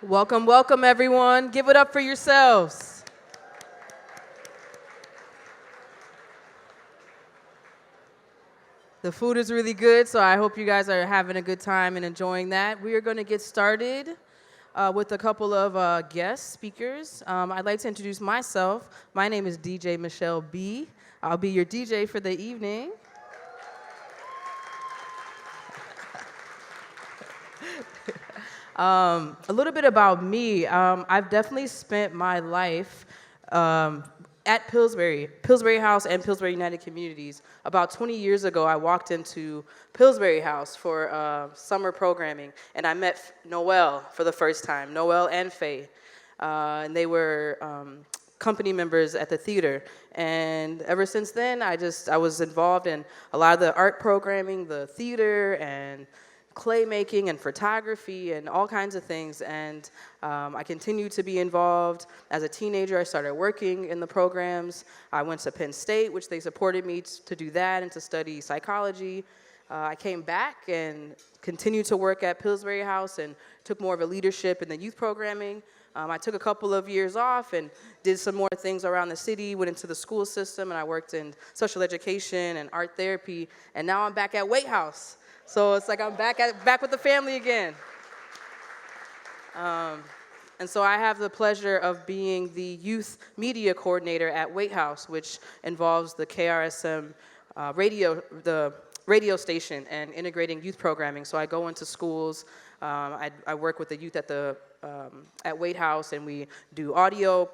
Welcome, welcome, everyone. Give it up for yourselves. The food is really good, so I hope you guys are having a good time and enjoying that. We are going to get started with a couple of guest speakers. I'd like to introduce myself. My name is DJ Michelle B. I'll be your DJ for the evening. A little bit about me. I've definitely spent my life at Pillsbury House and Pillsbury United Communities. About 20 years ago, I walked into Pillsbury House for summer programming, and I met Noelle for the first time, Noelle and Faye. And they were company members at the theater. And ever since then, I was involved in a lot of the art programming, the theater, and clay making and photography and all kinds of things, and I continue to be involved. As a teenager, I started working in the programs. I went to Penn State, which they supported me to do that and to study psychology. I came back and continued to work at Pillsbury House and took more of a leadership in the youth programming. I took a couple of years off and did some more things around the city, went into the school system, and I worked in social education and art therapy, and now I'm back at Waite House. So it's like I'm back with the family again. And so I have the pleasure of being the youth media coordinator at Waite House, which involves the KRSM the radio station and integrating youth programming. So I go into schools. I work with the youth at Waite House, and we do audio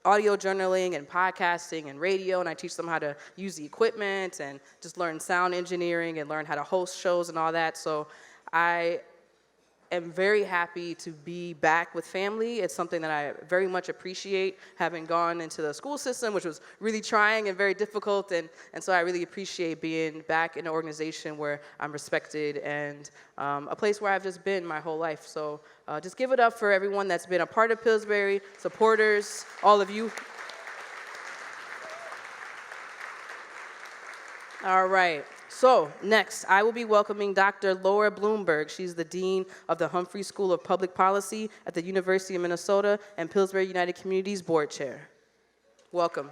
journaling and podcasting and radio, and I teach them how to use the equipment and just learn sound engineering and learn how to host shows and all that. So I am very happy to be back with family. It's something that I very much appreciate, having gone into the school system, which was really trying and very difficult, and so I really appreciate being back in an organization where I'm respected and a place where I've just been my whole life. So just give it up for everyone that's been a part of Pillsbury, supporters, all of you. All right. So next, I will be welcoming Dr. Laura Bloomberg. She's the Dean of the Humphrey School of Public Policy at the University of Minnesota and Pillsbury United Communities Board Chair. Welcome.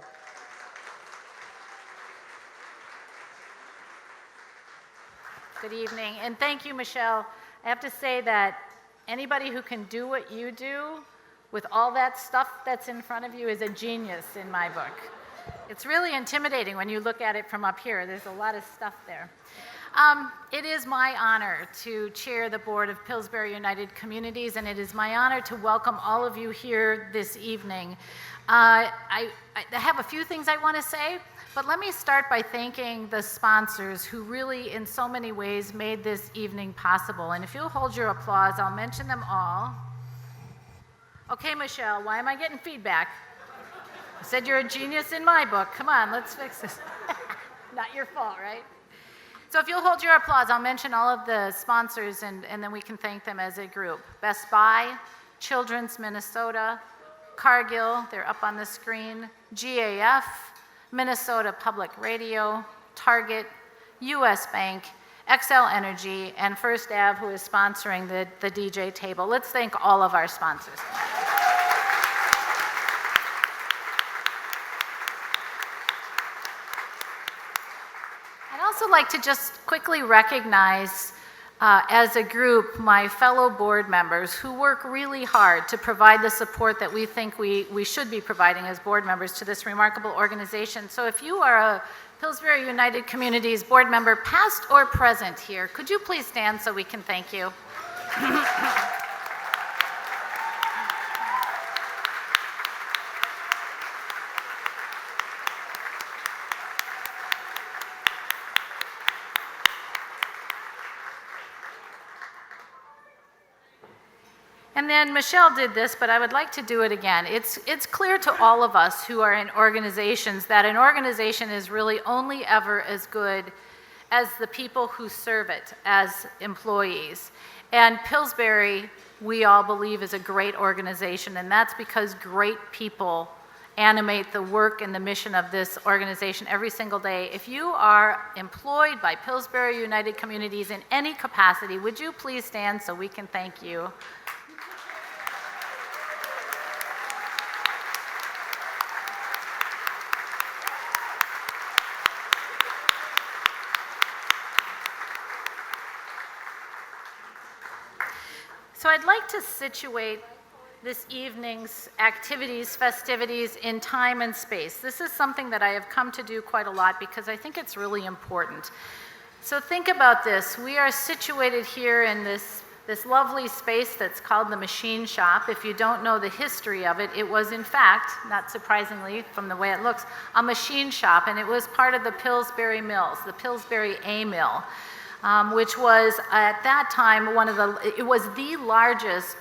Good evening, and thank you, Michelle. I have to say that anybody who can do what you do with all that stuff that's in front of you is a genius in my book. It's really intimidating when you look at it from up here. There's a lot of stuff there. It is my honor to chair the board of Pillsbury United Communities, and it is my honor to welcome all of you here this evening. I have a few things I want to say, but let me start by thanking the sponsors who really, in so many ways, made this evening possible. And if you'll hold your applause, I'll mention them all. Okay, Michelle, why am I getting feedback? I said you're a genius in my book. Come on, let's fix this. Not your fault, right? So if you'll hold your applause, I'll mention all of the sponsors, and then we can thank them as a group. Best Buy, Children's Minnesota, Cargill, they're up on the screen, GAF, Minnesota Public Radio, Target, U.S. Bank, XL Energy, and First Ave, who is sponsoring the DJ table. Let's thank all of our sponsors. I'd also like to just quickly recognize as a group my fellow board members who work really hard to provide the support that we think we should be providing as board members to this remarkable organization. So if you are a Pillsbury United Communities board member, past or present here, could you please stand so we can thank you? And then Michelle did this, but I would like to do it again. It's clear to all of us who are in organizations that an organization is really only ever as good as the people who serve it as employees. And Pillsbury, we all believe, is a great organization, and that's because great people animate the work and the mission of this organization every single day. If you are employed by Pillsbury United Communities in any capacity, would you please stand so we can thank you? So I'd like to situate this evening's activities, festivities in time and space. This is something that I have come to do quite a lot because I think it's really important. So think about this. We are situated here in this lovely space that's called the machine shop. If you don't know the history of it, it was in fact, not surprisingly from the way it looks, a machine shop, and it was part of the Pillsbury Mills, the Pillsbury A Mill, which was at that time it was the largest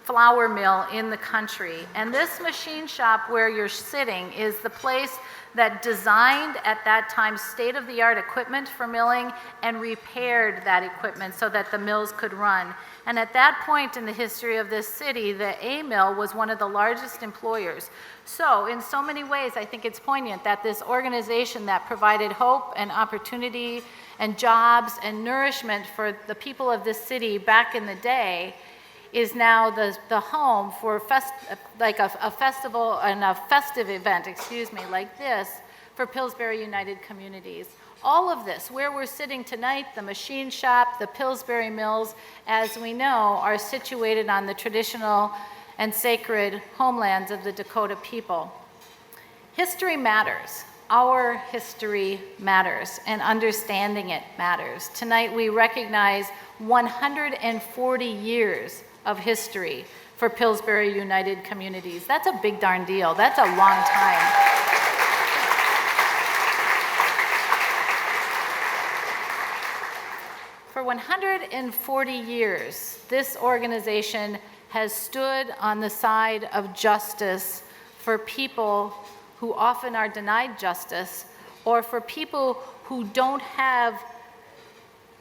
flour mill in the country. And this machine shop where you're sitting is the place that designed at that time state-of-the-art equipment for milling and repaired that equipment so that the mills could run. And at that point in the history of this city, the A Mill was one of the largest employers. So in so many ways, I think it's poignant that this organization that provided hope and opportunity and jobs and nourishment for the people of this city back in the day is now the home for a festival and a festive event, like this, for Pillsbury United Communities. All of this, where we're sitting tonight, the machine shop, the Pillsbury Mills, as we know, are situated on the traditional and sacred homelands of the Dakota people. History matters. Our history matters, and understanding it matters. Tonight we recognize 140 years of history for Pillsbury United Communities. That's a big darn deal. That's a long time. For 140 years, this organization has stood on the side of justice for people who often are denied justice, or for people who don't have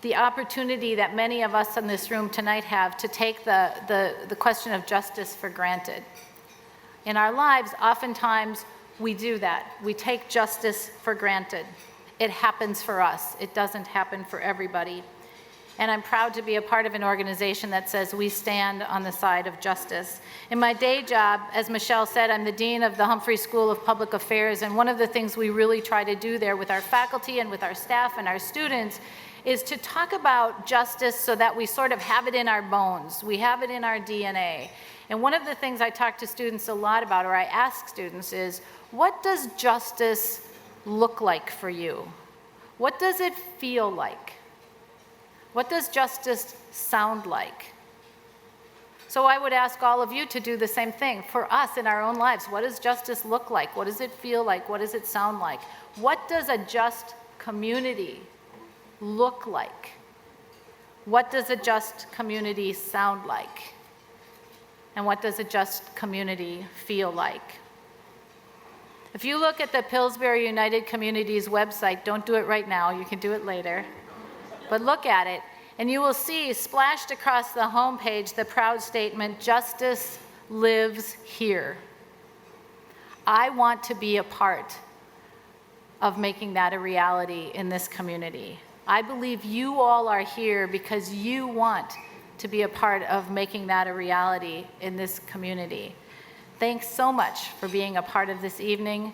the opportunity that many of us in this room tonight have to take the question of justice for granted. In our lives, oftentimes we do that. We take justice for granted. It happens for us. It doesn't happen for everybody. And I'm proud to be a part of an organization that says we stand on the side of justice. In my day job, as Michelle said, I'm the dean of the Humphrey School of Public Affairs, and one of the things we really try to do there with our faculty and with our staff and our students is to talk about justice so that we sort of have it in our bones. We have it in our DNA. And one of the things I talk to students a lot about, or I ask students, is what does justice look like for you? What does it feel like? What does justice sound like? So I would ask all of you to do the same thing for us in our own lives. What does justice look like? What does it feel like? What does it sound like? What does a just community look like? What does a just community sound like? And what does a just community feel like? If you look at the Pillsbury United Communities website, don't do it right now, you can do it later, but look at it, and you will see splashed across the homepage the proud statement, "Justice lives here." I want to be a part of making that a reality in this community. I believe you all are here because you want to be a part of making that a reality in this community. Thanks so much for being a part of this evening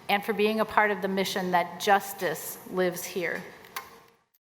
and for being a part of the mission that justice lives here.